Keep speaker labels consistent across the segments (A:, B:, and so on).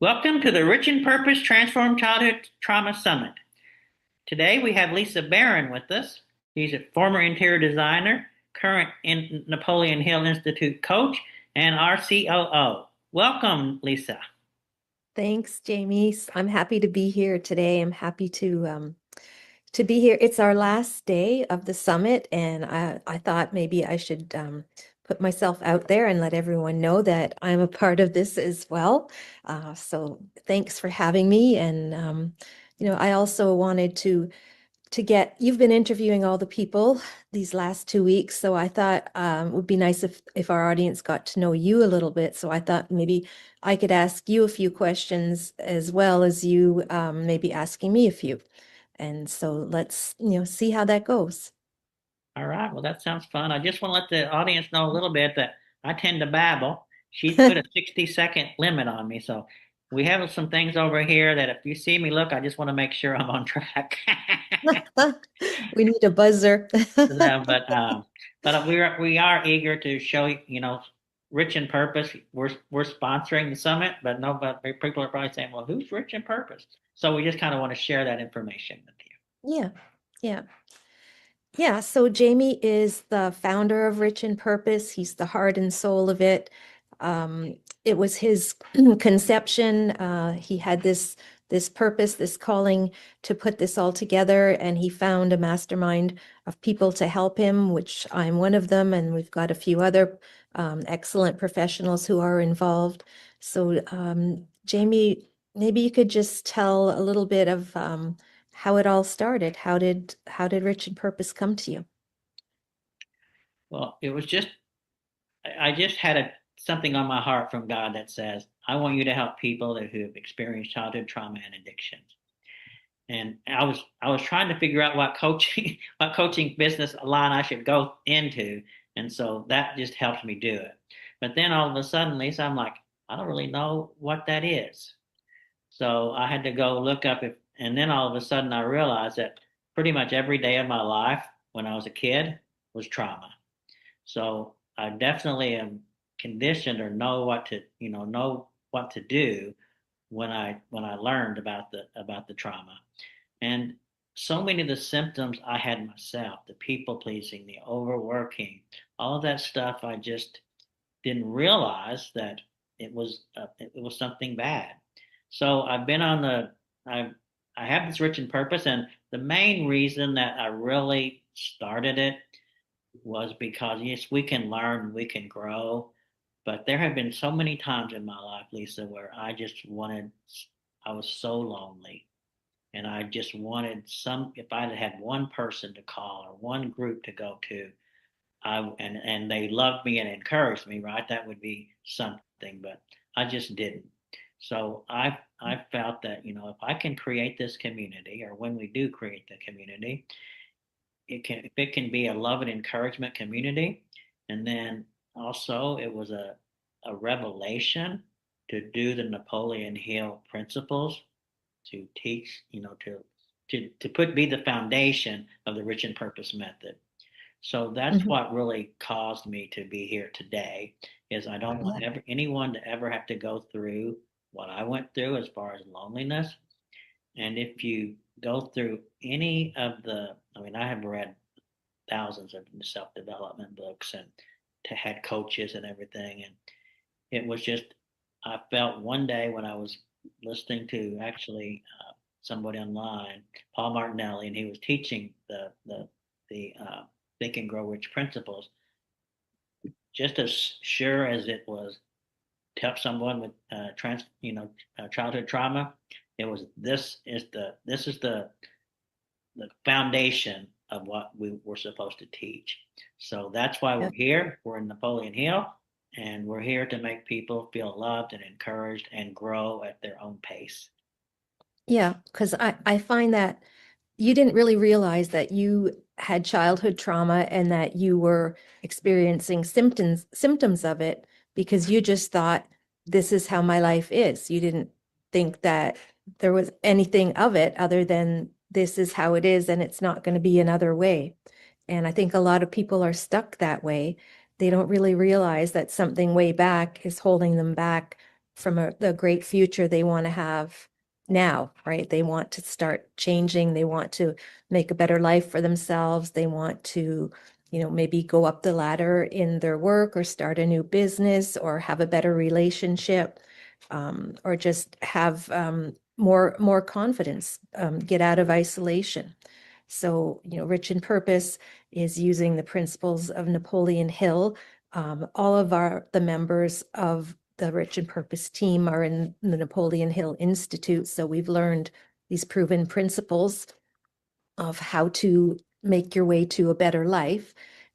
A: Welcome to the Rich in Purpose Transform Childhood Trauma Summit. Today we have Lisa Barron with us. She's a former interior designer, current Napoleon Hill Institute coach, and our COO. Welcome, Lisa.
B: Thanks, Jamie. I'm happy to be here today. I'm happy to be here. It's our last day of the summit, and I thought maybe I should put myself out there and let everyone know that I'm a part of this as well. So thanks for having me. And I also wanted to you've been interviewing all the people these last 2 weeks, so I thought it would be nice if our audience got to know you a little bit. So I thought maybe I could ask you a few questions as well as you maybe asking me a few. And so let's see how that goes.
A: All right. Well, that sounds fun. I just want to let the audience know a little bit that I tend to babble. She's put a 60-second limit on me. So we have some things over here that if you see me look, I just want to make sure I'm on track.
B: We need a buzzer.
A: But we are eager to show Rich in Purpose. We're sponsoring the summit, but people are probably saying, well, who's Rich in Purpose? So we just kind of want to share that information with you.
B: Yeah, yeah. Yeah, so Jamie is the founder of Rich in Purpose. He's the heart and soul of it. It was his conception. He had this purpose, this calling to put this all together, and he found a mastermind of people to help him, which I'm one of them, and we've got a few other excellent professionals who are involved. So, Jamie, maybe you could just tell a little bit of how it all started. How did Rich and Purpose come to you?
A: Well, it was just I just had something on my heart from God that says, I want you to help people who have experienced childhood trauma and addictions. And I was trying to figure out what coaching what coaching business line I should go into, and so that just helped me do it. But then all of a sudden, Lisa, I'm like, I don't really know what that is. So I had to go look up it, and then all of a sudden I realized that pretty much every day of my life when I was a kid was trauma. So I definitely am conditioned or know what to do when I learned about the trauma. And so many of the symptoms I had myself, the people pleasing, the overworking, all of that stuff, I just didn't realize that it was something bad. So I've been on the I have this Rich in Purpose, and the main reason that I really started it was because yes, we can learn, we can grow, but there have been so many times in my life, Lisa, where I was so lonely, And I just wanted if I had one person to call or one group to go to, and they loved me and encouraged me, right? That would be something, but I just didn't. So I felt that, if I can create this community, or when we do create the community, if it can be a love and encouragement community, and then also it was a revelation to do the Napoleon Hill principles, to teach, to put be the foundation of the rich and purpose method. So that's
B: Mhm.
A: what really caused me to be here today, is I don't
B: Yeah.
A: want anyone to ever have to go through what I went through as far as loneliness. And if you go through any of I mean, I have read thousands of self-development books and to had coaches and everything. And it was just, I felt one day when I was listening to actually somebody online, Paul Martinelli, and he was teaching the Think and Grow Rich principles, just as sure as it was to help someone with childhood trauma. It was this is the foundation of what we were supposed to teach. So that's why we're here. We're in Napoleon Hill, and we're here to make people feel loved and encouraged and grow at their own pace.
B: Yeah, because I find that you didn't really realize that you had childhood trauma and that you were experiencing symptoms of it because you just thought this is how my life is. You didn't think that there was anything of it other than this is how it is and it's not going to be another way. And I think a lot of people are stuck that way. They don't really realize that something way back is holding them back from the great future they want to have now, right? They want to start changing. They want to make a better life for themselves. They want to, maybe go up the ladder in their work or start a new business or have a better relationship, or just have more confidence, get out of isolation. So, Rich in Purpose is using the principles of Napoleon Hill. All of the members of the Rich in Purpose team are in the Napoleon Hill Institute. So we've learned these proven principles of how to make your way to a better life.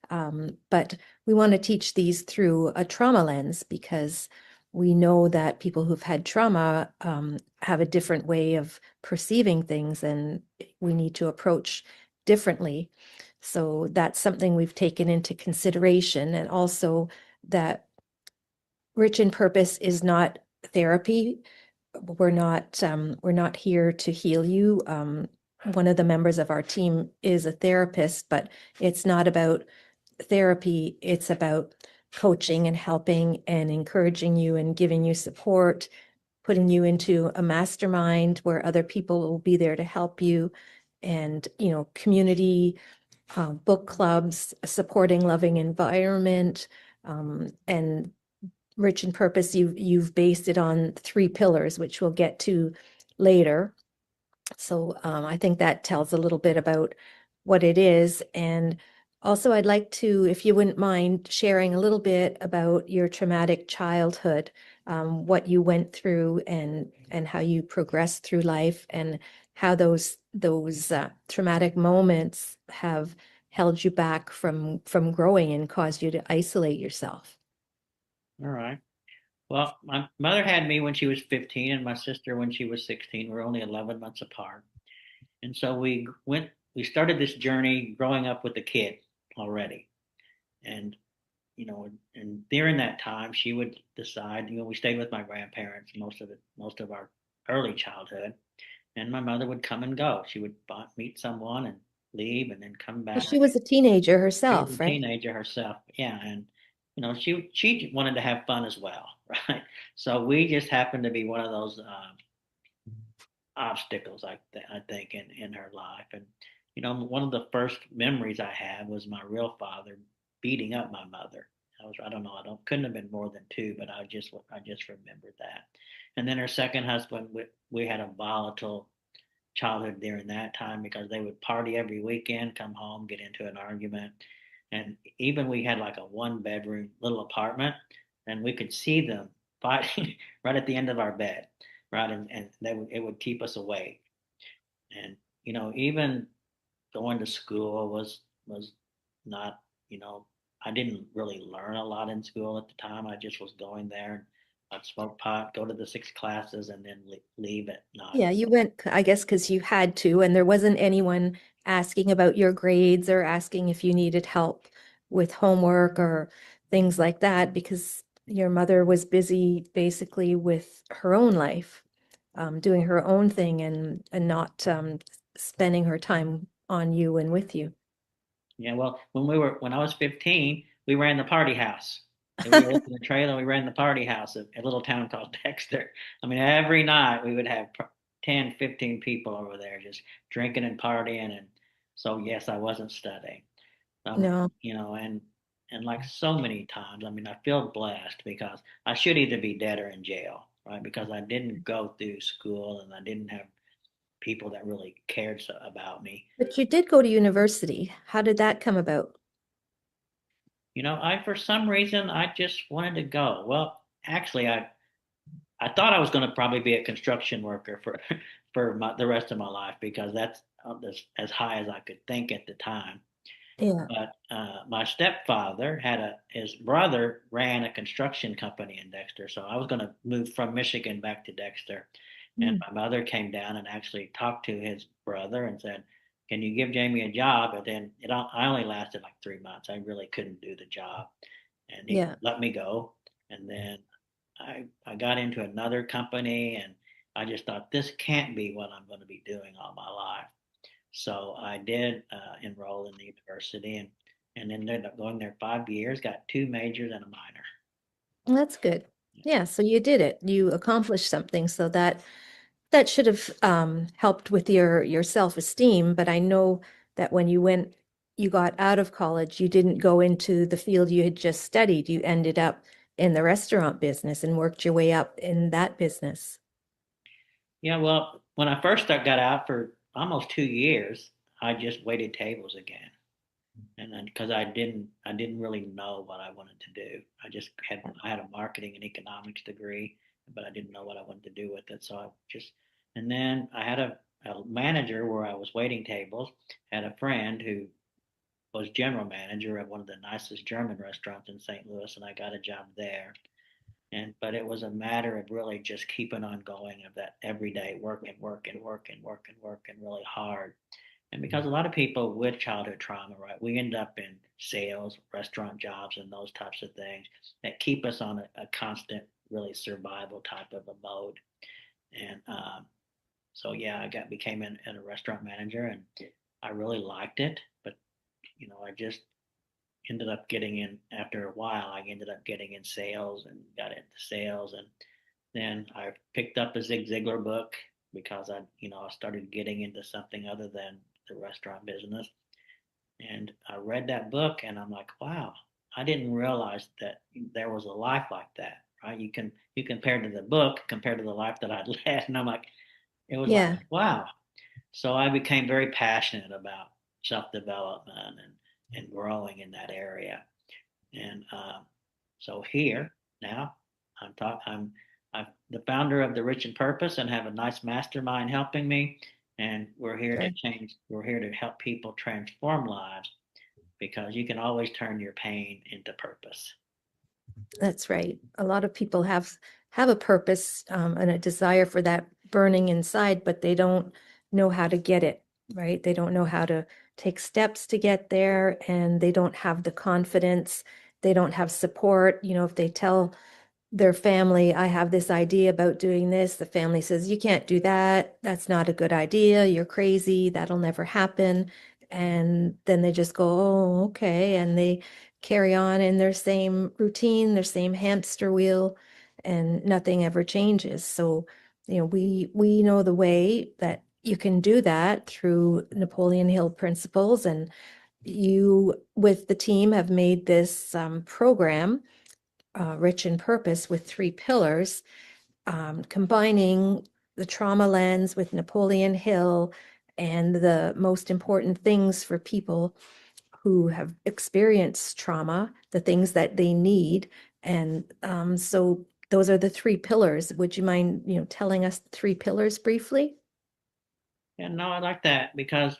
B: But we want to teach these through a trauma lens because we know that people who've had trauma have a different way of perceiving things and we need to approach differently. So that's something we've taken into consideration, and also that Rich in Purpose is not therapy. We're not here to heal you. One of the members of our team is a therapist, but it's not about therapy. It's about coaching and helping and encouraging you and giving you support, putting you into a mastermind where other people will be there to help you, and community, book clubs, supporting loving environment, and Rich in Purpose, you've based it on 3 pillars, which we'll get to later. So I think that tells a little bit about what it is. And also, I'd like to, if you wouldn't mind, sharing a little bit about your traumatic childhood, what you went through, and how you progressed through life, and how those traumatic moments have held you back from growing and caused you to isolate yourself.
A: All right. Well, my mother had me when she was 15 and my sister when she was 16. We're only 11 months apart. And so we started this journey growing up with a kid already. And, and during that time, she would decide, we stayed with my grandparents most of our early childhood. And my mother would come and go. She would meet someone and leave and then come
B: Well,
A: back.
B: she was a teenager
A: She was a
B: herself, right?
A: teenager herself. Yeah. And, she wanted to have fun as well. Right. So we just happened to be one of those obstacles, I think, in her life. And one of the first memories I have was my real father beating up my mother. I don't know, couldn't have been more than two, but I just remembered that. And then her second husband, we had a volatile childhood during that time because they would party every weekend, come home, get into an argument. And even we had like a 1 bedroom little apartment, and we could see them fighting right at the end of our bed, right? And it would keep us awake. And, even going to school was not, you know, I didn't really learn a lot in school at the time. I just was going there and I'd smoke pot, go to the six classes, and then leave at nine.
B: Yeah, you went, I guess, because you had to, and there wasn't anyone asking about your grades or asking if you needed help with homework or things like that because your mother was busy basically with her own life, doing her own thing and not spending her time on you and with you.
A: Yeah, well, when I was 15, we ran the party house. And we lived in a trailer. We ran the party house at a little town called Dexter. I mean, every night we would have 10, 15 people over there just drinking and partying. And so, yes, I wasn't studying.
B: No,
A: And like so many times, I mean, I feel blessed because I should either be dead or in jail, right? Because I didn't go through school and I didn't have people that really cared about me.
B: but you did go to university. How did that come about?
A: I for some reason I just wanted to go. Well, actually, I thought I was going to probably be a construction worker for the rest of my life because that's as high as I could think at the time.
B: Yeah.
A: But my stepfather his brother ran a construction company in Dexter, so I was going to move from Michigan back to Dexter. And
B: Mm.
A: my mother came down and actually talked to his brother and said, "Can you give Jamie a job?" But then I only lasted like 3 months. I really couldn't do the job, and he
B: Yeah.
A: let me go. And then I got into another company, and I just thought this can't be what I'm going to be doing all my life. So I did enroll in the university and ended up going there 5 years, got two majors and a minor.
B: Well, that's good. Yeah, so you did it. You accomplished something, so that should have helped with your self-esteem. But I know that when you got out of college, you didn't go into the field you had just studied. You ended up in the restaurant business and worked your way up in that business.
A: Yeah, well, when I first got out for almost 2 years, I just waited tables again. And then because I didn't really know what I wanted to do. I had a marketing and economics degree, but I didn't know what I wanted to do with it. So and then I had a manager where I was waiting tables, had a friend who was general manager at one of the nicest German restaurants in St. Louis, and I got a job there. But it was a matter of really just keeping on going of that everyday work and work and work and work and work and really hard. And because a lot of people with childhood trauma, right, we end up in sales, restaurant jobs, and those types of things that keep us on a constant, really survival type of a mode. And so, yeah, became a restaurant manager, and I really liked it. But I just ended up getting in after a while. I ended up getting in sales and got into sales, and then I picked up a Zig Ziglar book because I started getting into something other than the restaurant business. And I read that book, and I'm like, wow, I didn't realize that there was a life like that. Right? You compare to the book compared to the life that I'd led, and I'm like, it was like,
B: Yeah,
A: wow. So I became very passionate about self development and growing in that area. And so here now, I'm the founder of the Rich and Purpose and have a nice mastermind helping me. And we're here to
B: sure.
A: change. We're here to help people transform lives because you can always turn your pain into purpose.
B: That's right. A lot of people have a purpose and a desire for that burning inside, but they don't know how to get it, right? They don't know how to take steps to get there, and they don't have the confidence. They don't have support. If they tell their family, I have this idea about doing this. The family says, you can't do that. That's not a good idea. You're crazy. That'll never happen. And then they just go, oh, okay. And they carry on in their same routine, their same hamster wheel, and nothing ever changes. So, we know the way that you can do that through Napoleon Hill principles. And you, with the team, have made this program rich in purpose with three pillars, combining the trauma lens with Napoleon Hill and the most important things for people who have experienced trauma, the things that they need. And so those are the three pillars. Would you mind, telling us the three pillars briefly?
A: And no, I like that because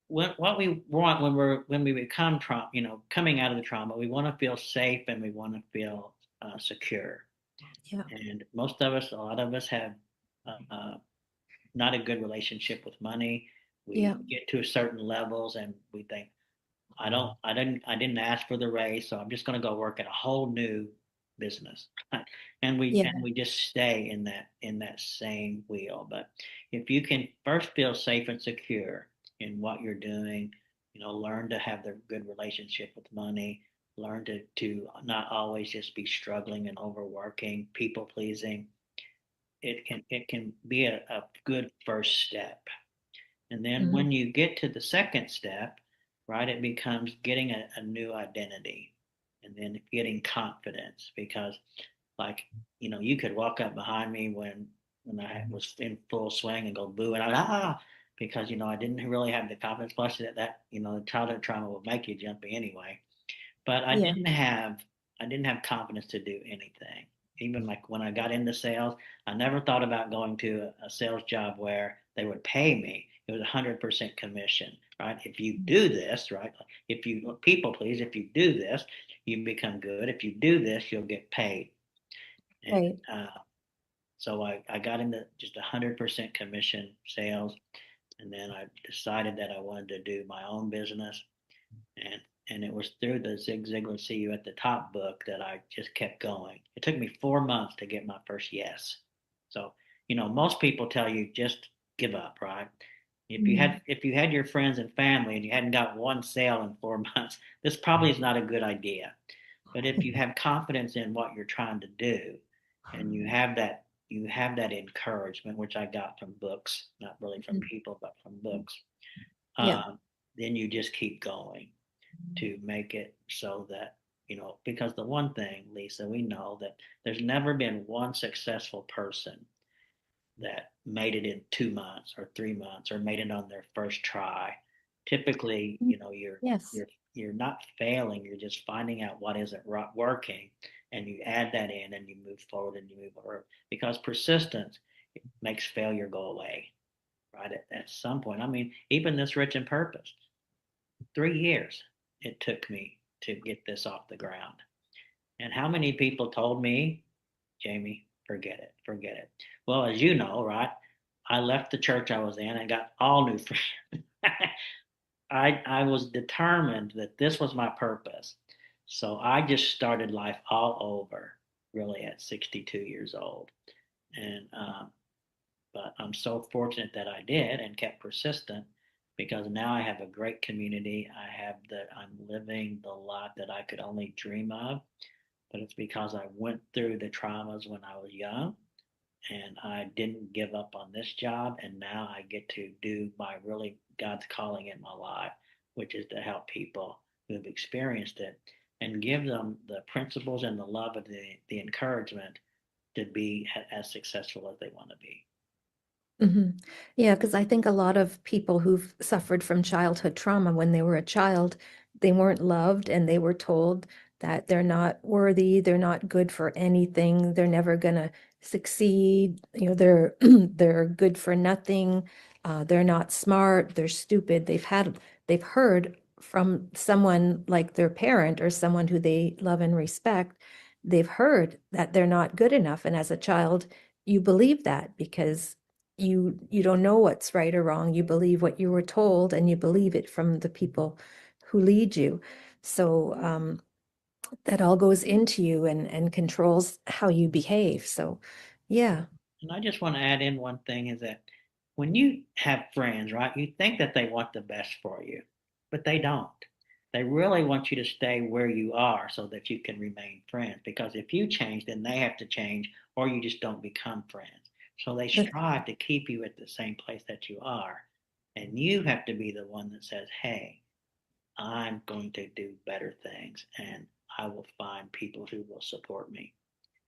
A: what we want when we become trauma, coming out of the trauma, we want to feel safe and we want to feel secure.
B: Yeah.
A: And most of us, a lot of us have not a good relationship with money.
B: Yeah.
A: We get to certain levels and we think, I didn't ask for the raise, so I'm just going to go work at a whole new business. And we
B: Yeah.
A: and we just stay in that same wheel. But if you can first feel safe and secure in what you're doing, learn to have the good relationship with money, learn to not always just be struggling and overworking, people pleasing. It can be a good first step. And then
B: Mhm.
A: when you get to the second step, right, it becomes getting a new identity and then getting confidence because, like, you could walk up behind me when I was in full swing and go boo and because, I didn't really have the confidence. Plus, the childhood trauma will make you jumpy anyway. But
B: Yeah.
A: I didn't have confidence to do anything. Even like when I got into sales, I never thought about going to a sales job where they would pay me. It was 100% commission, right? If you do this, right? If you people please, if you do this, you become good. If you do this, you'll get paid. And
B: Right.
A: so I got into just 100% commission sales, and then I decided that I wanted to do my own business and and it was through the Zig Ziglar See You at the Top book that I just kept going. It took me 4 months to get my first yes. So, most people tell you just give up, right?
B: Mm.
A: If you had your friends and family and you hadn't got one sale in 4 months, this probably is not a good idea. But if you have confidence in what you're trying to do and you have that encouragement, which I got from books, not really from
B: Mhm.
A: people, but from books,
B: Yeah.
A: um, then you just keep going to make it so that, because the one thing, Lisa, we know that there's never been one successful person that made it in 2 months or 3 months or made it on their first try. Typically,
B: Mm. Yes.
A: you're not failing, you're just finding out what isn't working and you add that in and you move forward and you move forward because persistence makes failure go away, right? At some point, I mean, even this rich in purpose, 3 years it took me to get this off the ground. And how many people told me, Jamie, forget it, forget it. Well, as you know, right, I left the church I was in and got all new friends. I was determined that this was my purpose. So I just started life all over, really, at 62 years old. And but I'm so fortunate that I did and kept persistent because now I have a great community. I'm living the life that I could only dream of, but it's because I went through the traumas when I was young and I didn't give up on this job. And now I get to do my really God's calling in my life, which is to help people who have experienced it and give them the principles and the love and the encouragement to be as successful as they want to be.
B: Hmm. Yeah, because I think a lot of people who've suffered from childhood trauma when they were a child, they weren't loved and they were told that they're not worthy, they're not good for anything, they're never gonna succeed, they're they're good for nothing, they're not smart, they're stupid. They've heard from someone like their parent or someone who they love and respect, they've heard that they're not good enough. And as a child, you believe that because you don't know what's right or wrong. You believe what you were told and you believe it from the people who lead you. So that all goes into you and controls how you behave. So yeah.
A: And I just want to add in one thing is that when you have friends, right, you think that they want the best for you, but they don't. They really want you to stay where you are so that you can remain friends. Because if you change, then they have to change, or you just don't become friends. So they
B: That,
A: strive to keep you at the same place that you are. And you have to be the one that says, hey, I'm going to do better things and I will find people who will support me.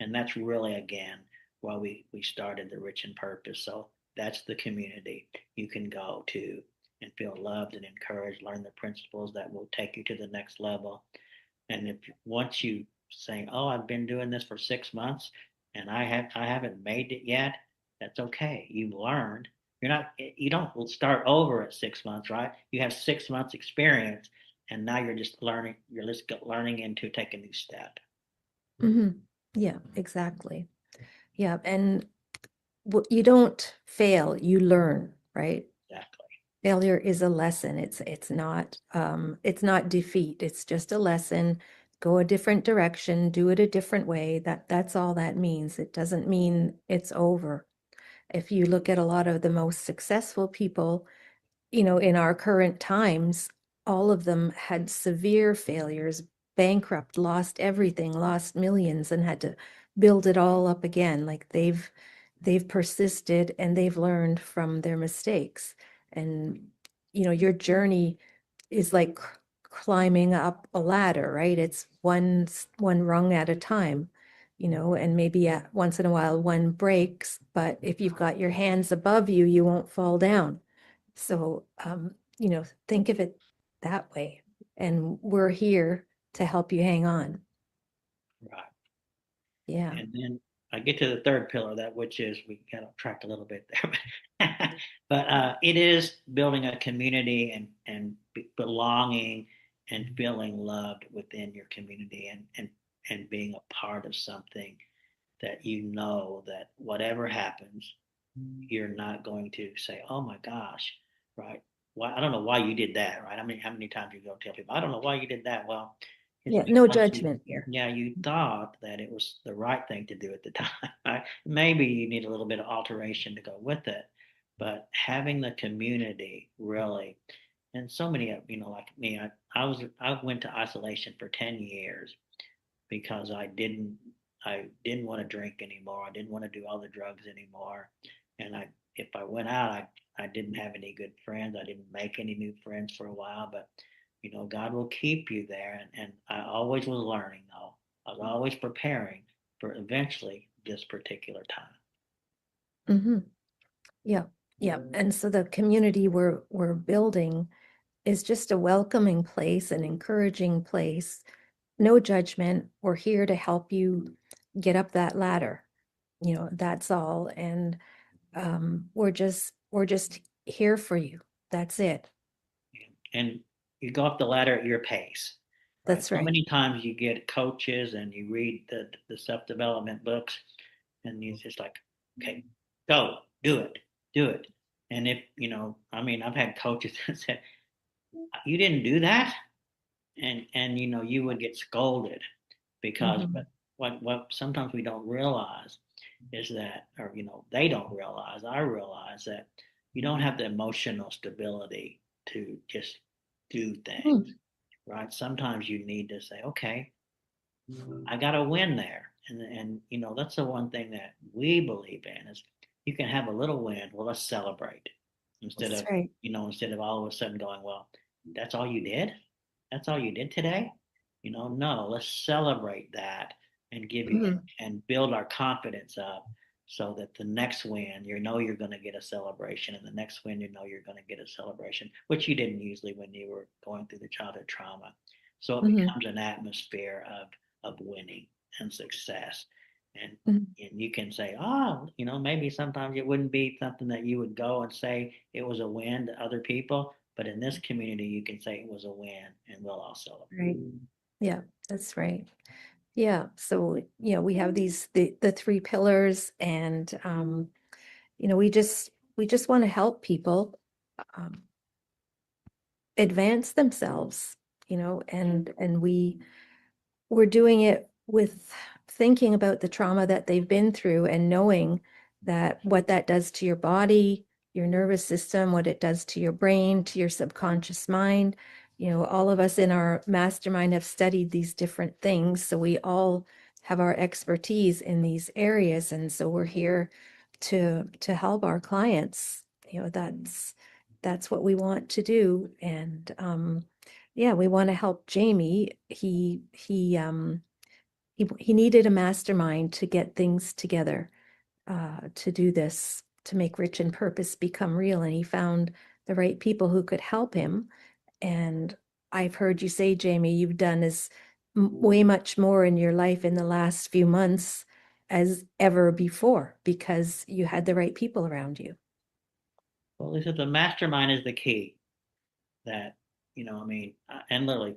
A: And that's really, again, why we started the Rich in Purpose. So that's the community you can go to and feel loved and encouraged, learn the principles that will take you to the next level. And if once you say, "Oh, I've been doing this for 6 months and I haven't made it yet," that's okay. You've learned, you don't start over at 6 months, right? You have 6 months experience, and now you're just learning into take a new step.
B: Hmm. Yeah, exactly. Yeah, and you don't fail, you learn, right?
A: Exactly.
B: Failure is a lesson. It's not defeat. It's just a lesson. Go a different direction, do it a different way. That's all that means. It doesn't mean it's over. If you look at a lot of the most successful people, in our current times, all of them had severe failures, bankrupt, lost everything, lost millions, and had to build it all up again. Like they've persisted and they've learned from their mistakes. And your journey is like climbing up a ladder, right? It's one rung at a time, and maybe once in a while one breaks, but if you've got your hands above you, you won't fall down. So, think of it that way. And we're here to help you hang on.
A: Right.
B: Yeah.
A: And then I get to the third pillar, that which is we got off track a little bit there, but it is building a community and belonging and feeling loved within your community and being a part of something that that whatever happens, you're not going to say, "Oh my gosh," right? Why I don't know why you did that, right? How many times you go tell people, "I don't know why you did that." Well, it's
B: Yeah. No
A: because
B: judgment here.
A: you thought that it was the right thing to do at the time. Right? Maybe you need a little bit of alteration to go with it, but having the community really, and so many of like me, I went to isolation for 10 years because I didn't want to drink anymore. I didn't want to do all the drugs anymore. And if I went out, I didn't have any good friends. I didn't make any new friends for a while, but God will keep you there. And I always was learning though. I was always preparing for eventually this particular time.
B: Hmm. Yeah. Yeah. And so the community we're building is just a welcoming place, an encouraging place. No judgment. We're here to help you get up that ladder. That's all. And we're just here for you. That's it.
A: And you go up the ladder at your pace, right?
B: That's
A: So
B: right.
A: many times you get coaches and you read the self development books, and it's just like, okay, go do it, do it. And if I've had coaches that said, "You didn't do that," and you would get scolded because, but
B: Hmm.
A: what sometimes we don't realize is that, or they don't realize, I realize that you don't have the emotional stability to just do things, right? Sometimes you need to say, okay, I got to win there. And that's the one thing that we believe in is you can have a little win. Well, let's celebrate instead
B: That's
A: of,
B: right.
A: all of a sudden going, well, that's all you did? That's all you did today? No, let's celebrate that and give you
B: Mhm.
A: and build our confidence up so that the next win, you're going to get a celebration. And the next win, you're going to get a celebration, which you didn't usually when you were going through the childhood trauma. So it
B: Mhm.
A: becomes an atmosphere of winning and success. And
B: Mhm.
A: and you can say, oh, maybe sometimes it wouldn't be something that you would go and say it was a win to other people, but in this community, you can say it was a win, and we'll all celebrate.
B: Right. Yeah, that's right. Yeah. So, we have the three pillars and we just want to help people um, advance themselves, and we're doing it with thinking about the trauma that they've been through and knowing that what that does to your body, your nervous system, what it does to your brain, to your subconscious mind. All of us in our mastermind have studied these different things. So we all have our expertise in these areas. And so we're here to help our clients. That's what we want to do. And yeah, we want to help Jamie. He needed a mastermind to get things together, to do this, to make Rich and Purpose become real. And he found the right people who could help him. And I've heard you say, Jamie, you've done as way much more in your life in the last few months as ever before because you had the right people around you.
A: Well, Lisa, the mastermind is the key. That I mean, and literally,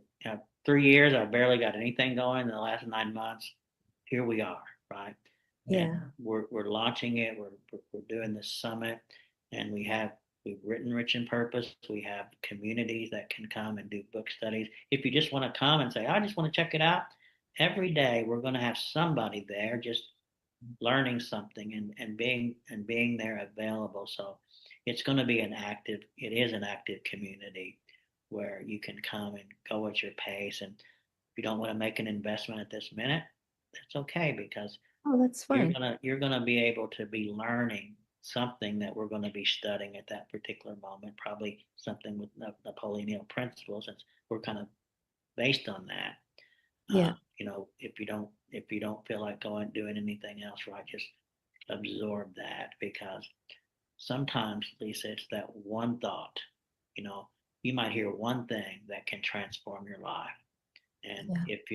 A: 3 years, I barely got anything going. In the last 9 months, here we are, right? And
B: Yeah.
A: we're launching it. We're doing this summit, and we've written Rich in Purpose. We have communities that can come and do book studies. If you just want to come and say, I just want to check it out, every day we're going to have somebody there just learning something and being there available. So it's going to be it is an active community where you can come and go at your pace. And if you don't want to make an investment at this minute, that's okay, because
B: Oh, that's fine.
A: you're gonna be able to be learning something that we're going to be studying at that particular moment, probably something with Napoleonic principles, since we're kind of based on that.
B: Yeah.
A: If you don't feel like going doing anything else, right, just absorb that, because sometimes, Lisa, it's that one thought. You know, you might hear one thing that can transform your life. And
B: Yeah.
A: if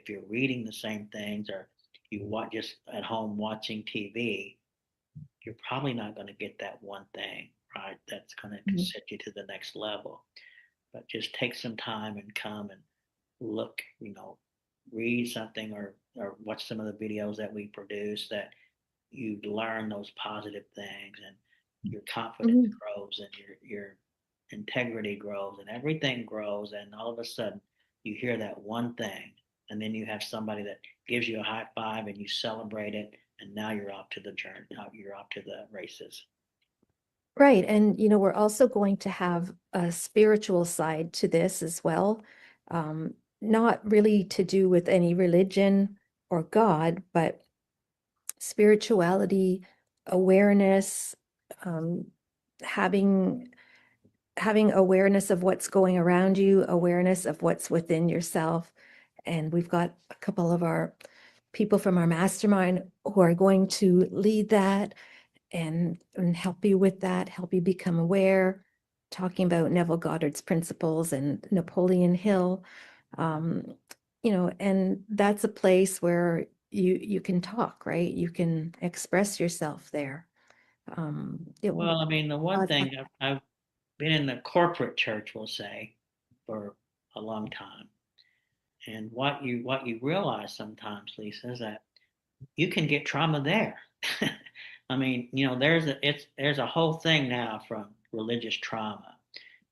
A: you're reading the same things, or you watch just at home watching TV, you're probably not going to get that one thing, right? That's going to
B: Mhm.
A: set you to the next level. But just take some time and come and look, read something, or watch some of the videos that we produce, that you learn those positive things, and your confidence
B: Mhm.
A: grows, and your integrity grows, and everything grows, and all of a sudden you hear that one thing, and then you have somebody that gives you a high five, and you celebrate it, and now you're off to the journey, you're off to the races.
B: Right. And, we're also going to have a spiritual side to this as well. Not really to do with any religion or God, but spirituality, awareness, um, having having awareness of what's going around you, awareness of what's within yourself. And we've got a couple of our people from our mastermind who are going to lead that and help you with that, help you become aware, talking about Neville Goddard's principles and Napoleon Hill. Um, and that's a place where you can talk, right? You can express yourself there.
A: Well, I mean, the one
B: God's
A: thing, I've been in the corporate church, we'll say, for a long time. And what you realize sometimes, Lisa, is that you can get trauma there. I mean, there's a whole thing now from religious trauma,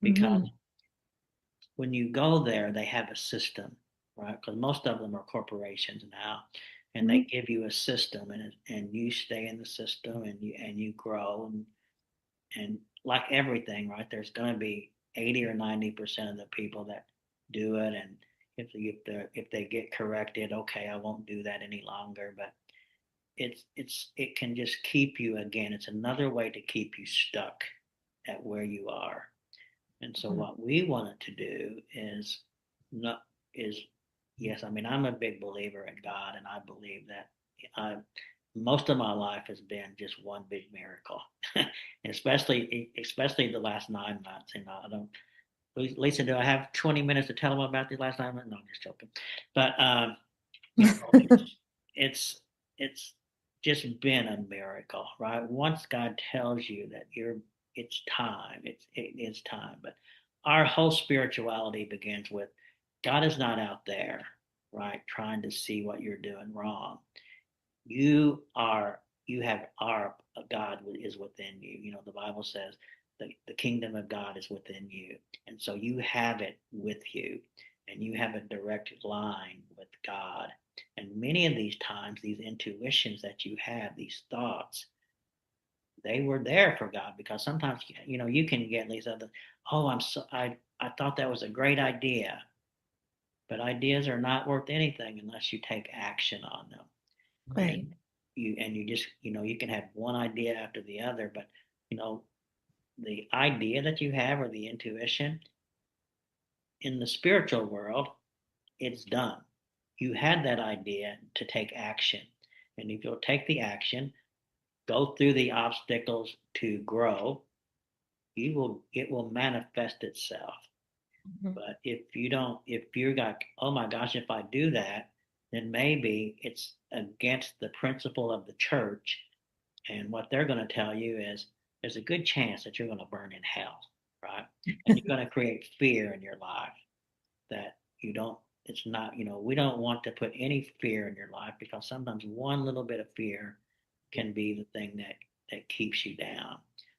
A: because
B: Mhm.
A: when you go there, they have a system, right? Because most of them are corporations now, and they
B: Mhm.
A: give you a system, and you stay in the system, and you grow, and like everything, right? There's going to be 80 or 90% of the people that do it, and if they get corrected, okay, I won't do that any longer. But it can just keep you, again. It's another way to keep you stuck at where you are. And so
B: Mhm.
A: what we wanted to do not is yes, I mean, I'm a big believer in God, and I believe that I most of my life has been just one big miracle, especially the last 9 months. I don't. Lisa, do I have 20 minutes to tell them about the last 9 months? No, I'm just joking. But it's it's just been a miracle, right? Once God tells you that it's time, it is time. But our whole spirituality begins with God is not out there, right, trying to see what you're doing wrong. You have our God is within you. The Bible says the kingdom of God is within you. And so you have it with you, and you have a direct line with God. And many of these times, these intuitions that you have, these thoughts, they were there for God, because sometimes, you can get these other, oh, I thought that was a great idea, but ideas are not worth anything unless you take action on them. And
B: Right.
A: you just, you can have one idea after the other, but you know the idea that you have, or the intuition, in the spiritual world, it's done. You had that idea to take action, and if you'll take the action, go through the obstacles to grow, it will manifest itself.
B: Mhm.
A: But if you're like, oh my gosh, if I do that, then maybe it's against the principle of the church. And what they're going to tell you is, there's a good chance that you're going to burn in hell, right? And you're going to create fear in your life that you don't, it's not, we don't want to put any fear in your life because sometimes one little bit of fear can be the thing that keeps you down.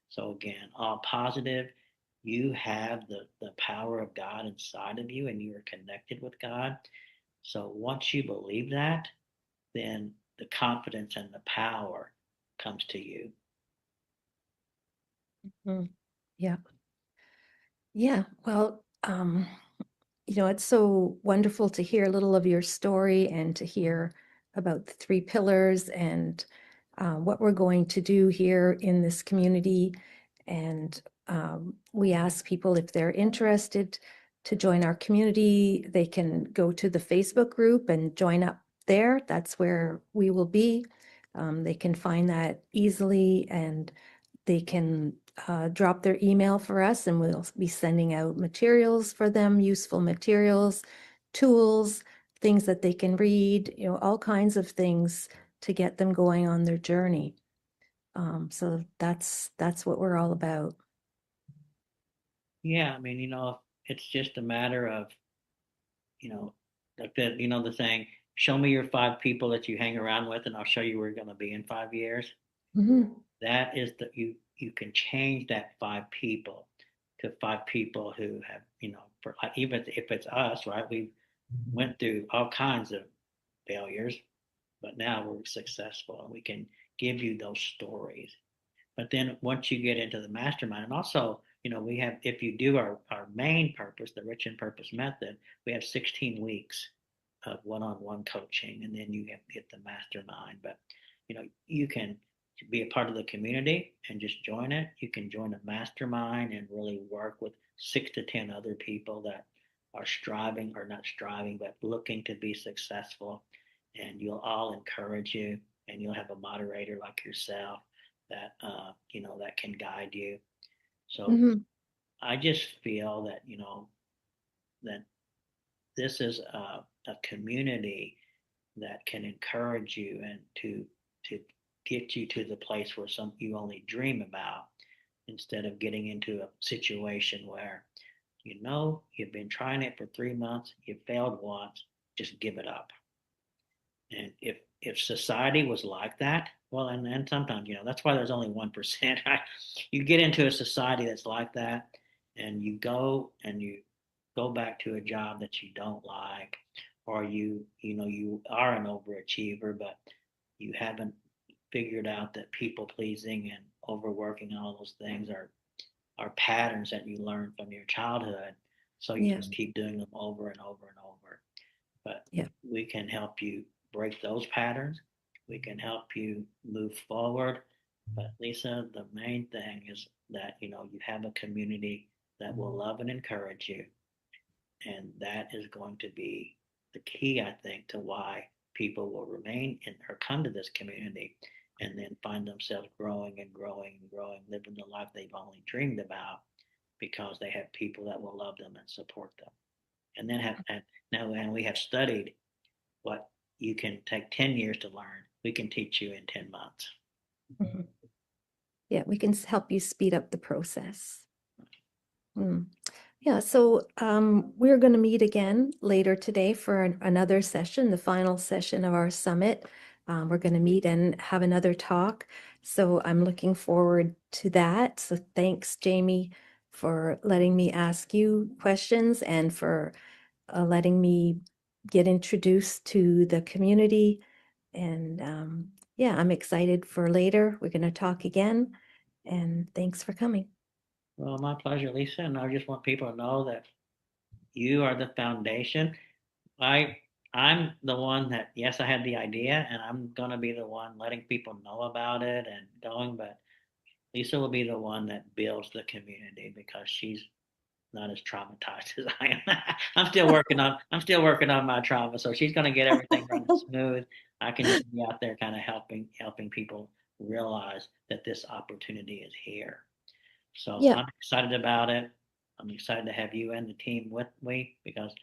A: So again, all positive. You have the power of God inside of you and you are connected with God. So once you believe that, then the confidence and the power comes to you.
B: Mm. Yeah. Yeah. Well, it's so wonderful to hear a little of your story and to hear about the three pillars and what we're going to do here in this community. And we ask people if they're interested to join our community, they can go to the Facebook group and join up there. That's where we will be. They can find that easily and they can drop their email for us and we'll be sending out materials for them, useful materials, tools, things that they can read, all kinds of things to get them going on their journey. So that's what we're all about.
A: Yeah, I mean, it's just a matter of, like the saying, show me your five people that you hang around with, and I'll show you where you're going to be in 5 years.
B: Mhm.
A: That is that you can change that five people to five people who have, for even if it's us, right? We went through all kinds of failures, but now we're successful and we can give you those stories. But then once you get into the mastermind, and also, we have, if you do our main purpose, the Rich in Purpose method, we have 16 weeks of one-on-one coaching, and then you have to get the mastermind. But, you can be a part of the community and just join it. You can join a mastermind and really work with 6 to 10 other people that are striving or not striving, but looking to be successful. And you'll all encourage you, and you'll have a moderator like yourself that that can guide you. So
B: Mhm.
A: I just feel that that this is a community that can encourage you and to get you to the place where some you only dream about, instead of getting into a situation where you've been trying it for 3 months, you failed once, just give it up. And if society was like that, well, and sometimes, that's why there's only 1%. Right? You get into a society that's like that, and you go back to a job that you don't like, or you are an overachiever, but you haven't figured out that people pleasing and overworking, all those things are patterns that you learn from your childhood. So you
B: Yeah.
A: just keep doing them over and over and over. But
B: Yeah.
A: we can help you break those patterns. We can help you move forward. But Lisa, the main thing is that you have a community that will love and encourage you, and that is going to be the key, I think, to why people will remain in or come to this community and then find themselves growing and growing and growing, living the life they've only dreamed about, because they have people that will love them and support them. And then and we have studied what you can take 10 years to learn, we can teach you in 10 months.
B: Mhm. Yeah, we can help you speed up the process. Mm. Yeah, so we're going to meet again later today for another session, the final session of our summit. We're going to meet and have another talk. So I'm looking forward to that. So thanks, Jamie, for letting me ask you questions and for letting me get introduced to the community. And yeah, I'm excited for later. We're going to talk again. And thanks for coming.
A: Well, my pleasure, Lisa. And I just want people to know that you are the foundation. I I'm the one that, yes, I had the idea, and I'm gonna be the one letting people know about it and going, but Lisa will be the one that builds the community because she's not as traumatized as I am. I'm still working on my trauma, so she's gonna get everything running smooth. I can just be out there kind of helping people realize that this opportunity is here. So
B: Yeah,
A: I'm excited about it. I'm excited to have you and the team with me because,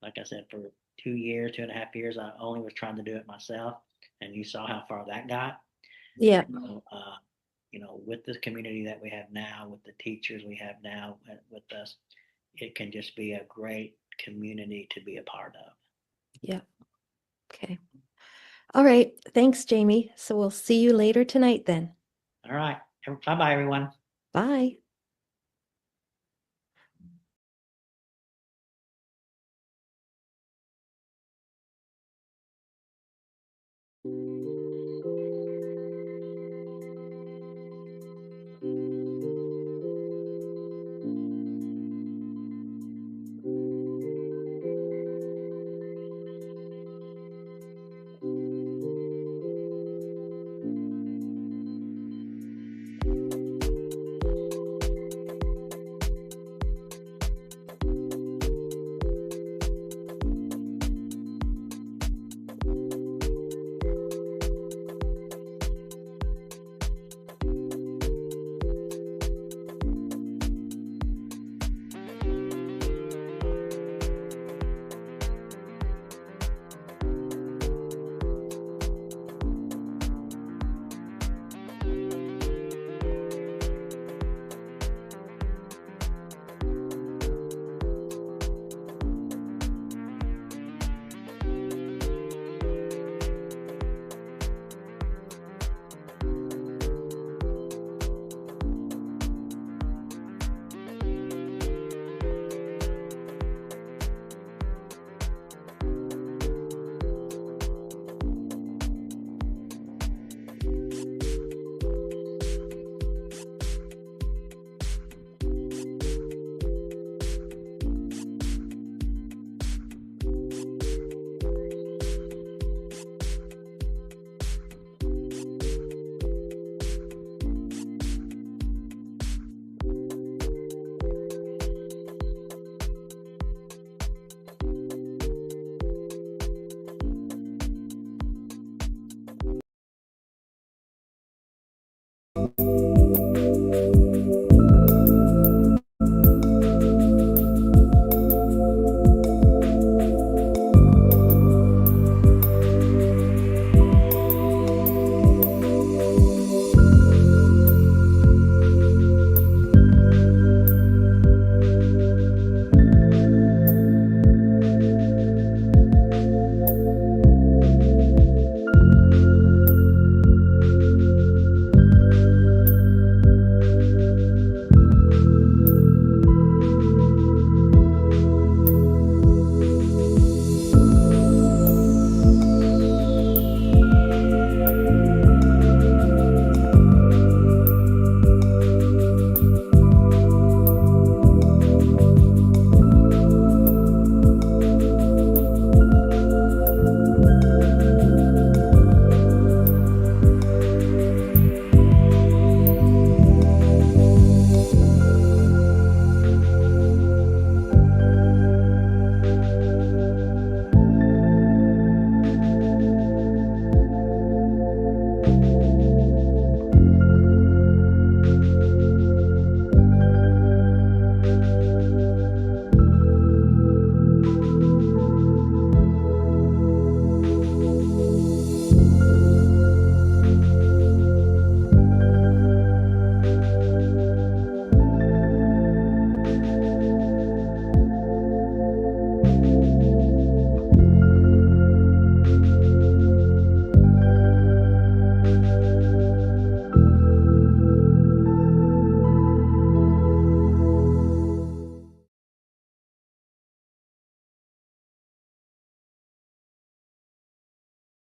A: like I said, for 2 years, 2.5 years, I only was trying to do it myself, and you saw how far that got.
B: yeah.
A: So, with the community that we have now, with the teachers we have now with us, it can just be a great community to be a part of.
B: Yeah. Okay. All right. Thanks, Jamie. So we'll see you later tonight then.
A: All right. Bye bye, everyone.
B: Bye.